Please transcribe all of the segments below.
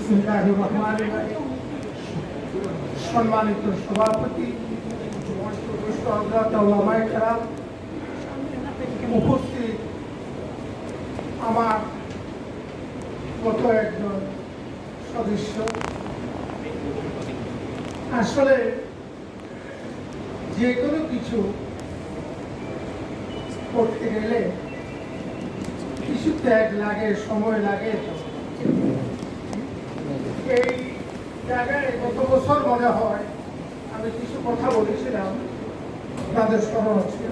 বিসমিল্লাহির রহমানির রহিম। সম্মানিত সভাপতি, ওলামায়ে কেরাম, উপস্থিত আমার মতো একজন সদস্য, আসলে যে কোনো কিছু করতে গেলে কিছু ত্যাগ লাগে, সময় লাগে। এই জায়গায় গত বছর মনে হয় আমি কিছু কথা বলেছিলাম, তাদের স্মরণ আছে।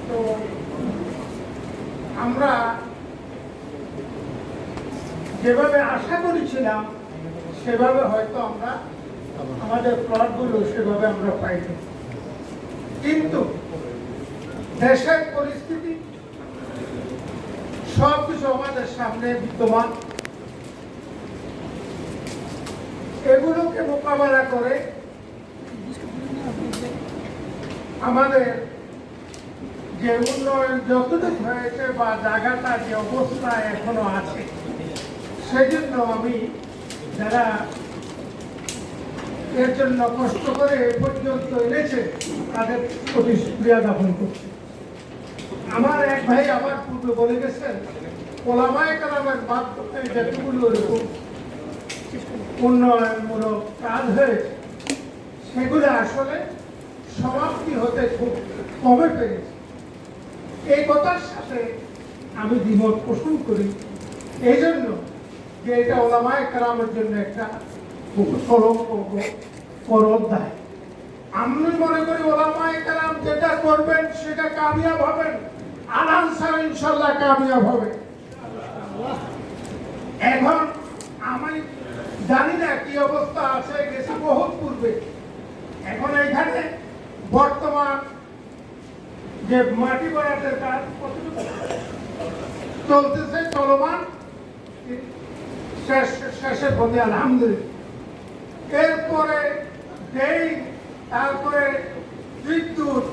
তো আমরা যেভাবে আশা করেছিলাম সেভাবে হয়তো আমরা আমাদের প্লটগুলো সেভাবে আমরা পাইনি, কিন্তু দেশের পরিস্থিতি সবকিছু আমাদের সামনে বিদ্যমান। এগুলোকে মোকাবেলা করে আমাদের যে উন্নয়ন যতটুকু হয়েছে বা জায়গাটা যে অবস্থা এখনো আছে, সেজন্য আমি যারা এর জন্য কষ্ট করে এ পর্যন্ত এনেছে তাদের প্রতি শুকরিয়া জ্ঞাপন করছি। আমার এক ভাই আমার পূর্বে বলে গেছেন, ওলামায়ে কেরামের মাধ্যমে যেগুলো এরকম উন্নয়নমূলক কাজ হয়েছে সেগুলো আসলে সমাপ্তি হতে খুব কমে পেরেছে। এই কথার সাথে আমি দ্বিমত পোষণ করি, এই জন্য যে এটা ওলামায়ে কেরামের জন্য একটা কলঙ্ক, বড় অধ্যায়। আমি মনে করি ওলামায়ে কেরাম যেটা করবেন সেটা কামিয়াব হবেন, আনসার ইনশাআল্লাহ কামিয়াব হবে। এখন আমি জানি না কি অবস্থা আছে, গেছি বহুত পূর্বে। এখন এখানে বর্তমান যে মাটি বাড়াতের কাজ চলতেছে, চলমান, শেষে বন্ধে আলহামদুলিল্লাহ। এরপরে ড্রেন, তারপরে বিদ্যুৎ,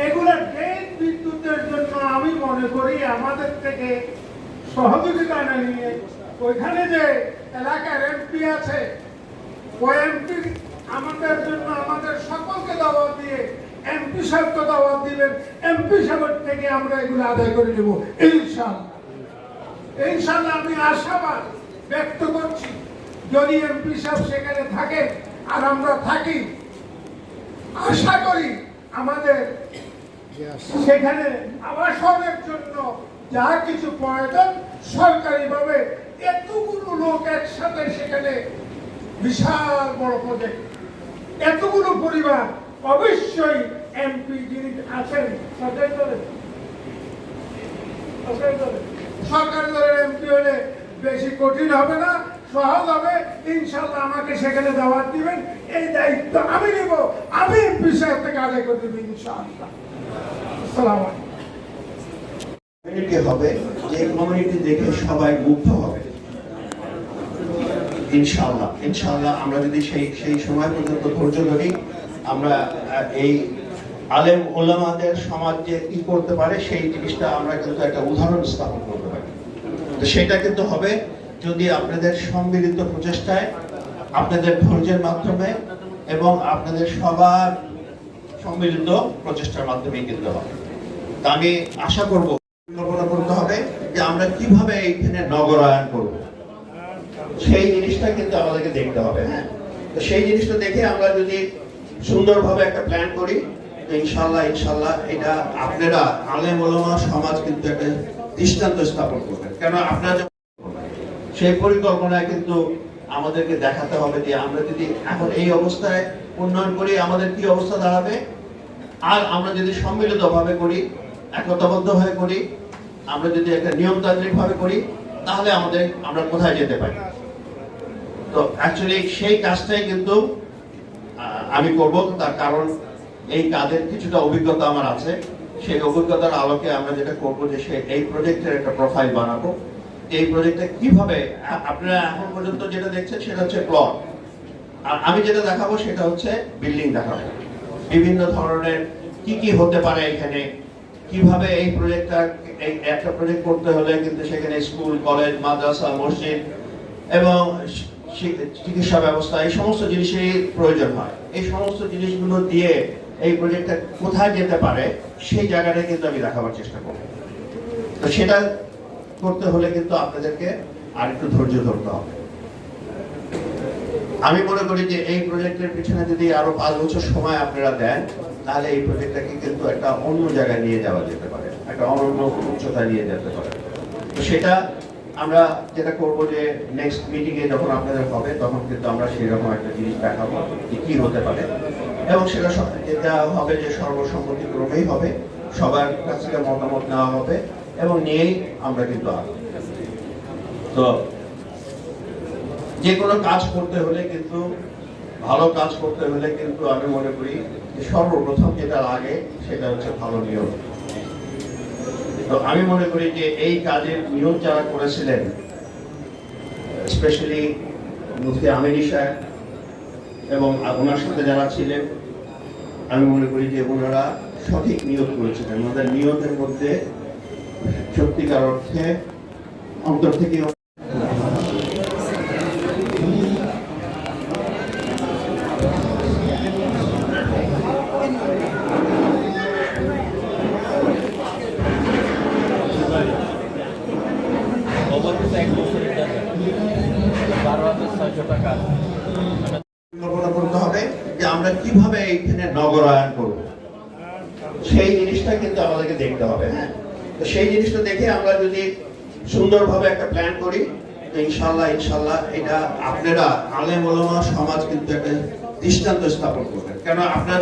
এগুলো ড্রেন বিদ্যুতের জন্য আমি মনে করি আমাদের থেকে সহযোগিতা না নিয়ে ওইখানে যে এলাকার এমপি আছে, ওই এমপি আমাদের জন্য আমাদের সকলকে দাওয়াত দিয়ে এমপি সাহেবকে দাওয়াত দিবেন, এমপি সাহেবের থেকে আমরা এগুলো আদায় করে নেব ইনশাআল্লাহ। ইনশাআল্লাহ আমি আশাবাদ ব্যক্ত করছি, যদি এমপি সাহেব সেখানে থাকেন আর আমরা থাকি, আশা করি আমাদের সেখানে আবাসনের জন্য যা কিছু প্রয়োজন সরকারিভাবে, এতগুলো লোক একসাথে সেখানে বিশাল বড় প্রজেক্ট, এতগুলো পরিবার, অবশ্যই এমপি যিনি আছেন সরকারি দলের এমপি হলে বেশি কঠিন হবে না, সহজ হবে ইনশাআল্লাহ। আমাকে সেখানে দাওয়াত দিবেন, এই দায়িত্ব আমি নেব, আমি এমপি সাহেব থেকে আদায় করে দেব ইনশাআল্লাহ। আসসালামু আলাইকুম। কমিউনিটি হবে, যে কমিউনিটি দেখে সবাই মুগ্ধ হবে ইনশাআল্লাহ। ইনশাআল্লাহ আমরা যদি সেই সময় পর্যন্ত ধৈর্য ধরি, আমরা এই আলেম ওলামাদের সমাজ যে কি করতে পারে সেই জিনিসটা আমরা কিন্তু একটা উদাহরণ স্থাপন করতে পারি। তো সেটা কিন্তু হবে যদি আপনাদের সম্মিলিত প্রচেষ্টায়, আপনাদের ধৈর্যের মাধ্যমে এবং আপনাদের সবার সম্মিলিত প্রচেষ্টার মাধ্যমে কিন্তু হবে। তা আমি আশা করব, পরিকল্পনা করতে হবে যে আমরা কিভাবে এইখানে নগরায়ন করব, সেই জিনিসটা কিন্তু আমাদেরকে দেখতে হবে। হ্যাঁ, তো সেই জিনিসটা দেখে আমরা যদি সুন্দরভাবে একটা প্ল্যান করি, ইনশাআল্লাহ এটা আপনারা আলেম ওলামা সমাজ কিন্তু একটা দৃষ্টান্ত স্থাপন করবেন। কেন আপনারা সেই পরিকল্পনায় কিন্তু আমাদেরকে দেখাতে হবে যে আমরা যদি এখন এই অবস্থায় উন্নয়ন করি আমাদের কি অবস্থা দাঁড়াবে, আর আমরা যদি সম্মিলিতভাবে করি, একতাবদ্ধভাবে করি, আমরা যদি একটা নিয়মতান্ত্রিক ভাবে করি, তাহলে আমরা কোথায় যেতে পারি। তো অ্যাকচুয়ালি সেই কাজটাই কিন্তু আমি করব, তার কারণ এই কাজের কিছুটা অভিজ্ঞতা আমার আছে। সেই অভিজ্ঞতার আলোকে আমরা যেটা করবো যে এই প্রজেক্টের একটা প্রোফাইল বানাবো। এই প্রজেক্টটা কিভাবে, আপনারা এখন পর্যন্ত যেটা দেখছেন সেটা হচ্ছে প্লট, আর আমি যেটা দেখাবো সেটা হচ্ছে বিল্ডিং দেখাবো। বিভিন্ন ধরনের কি হতে পারে এখানে, কিভাবে এই প্রজেক্টটা, এই একটা প্রজেক্ট করতে হলে কিন্তু সেখানে স্কুল, কলেজ, মাদ্রাসা, মসজিদ এবং চিকিৎসা ব্যবস্থা, এই সমস্ত জিনিসের প্রয়োজন হয়। এই সমস্ত জিনিসগুলো দিয়ে এই প্রজেক্টটা কোথায় যেতে পারে সেই জায়গাটা কিন্তু আমি দেখাবার চেষ্টা করব। তো সেটা করতে হলে কিন্তু আপনাদেরকে আরেকটু ধৈর্য ধরতে হবে। আমি মনে করি যে এই প্রজেক্টের পিছনে যদি আরো 5 বছর সময় আপনারা দেন, তাহলে এই প্রজেক্টটাকে কিন্তু একটা অন্য জায়গায় নিয়ে যাওয়া যেতে পারে, একটা অন্য উচ্চতায় নিয়ে যেতে পারে। তো সেটা আমরা যেটা করব যে নেক্সট মিটিং এ যখন আপনাদের হবে তখন কিন্তু আমরা সেরকম একটা জিনিস দেখাবো যে কি হতে পারে, এবং সেটা যেটা হবে যে সর্বসম্মতিক্রমেই হবে, সবার কাছ থেকে মতামত নেওয়া হবে এবং নিয়েই আমরা কিন্তু আগাবো। তো যে কোনো কাজ করতে হলে কিন্তু, ভালো কাজ করতে হলে কিন্তু আমি মনে করি যে সর্বপ্রথম যেটা লাগে সেটা হচ্ছে ভালো নিয়ম। তো আমি মনে করি যে এই কাজের নিয়ম যারা করেছিলেন, স্পেশালি মুফতি আমিনী সাহেব এবং ওনার সাথে যারা ছিলেন, আমি মনে করি যে ওনারা সঠিক নিয়ত করেছিলেন। ওনাদের নিয়তের মধ্যে সত্যিকার অর্থে অন্তর থেকে পরিকল্পনা করতে হবে যে আমরা কিভাবে এইখানে নগরায়ন করব, সেই জিনিসটা কিন্তু আমাদেরকে দেখতে হবে। হ্যাঁ, তো সেই জিনিসটা দেখে আমরা যদি সুন্দরভাবে একটা প্ল্যান করি, তো ইনশাল্লাহ এটা আপনারা আলেম ওলামা সমাজ কিন্তু একটা দৃষ্টান্ত স্থাপন করবেন। কেন আপনারা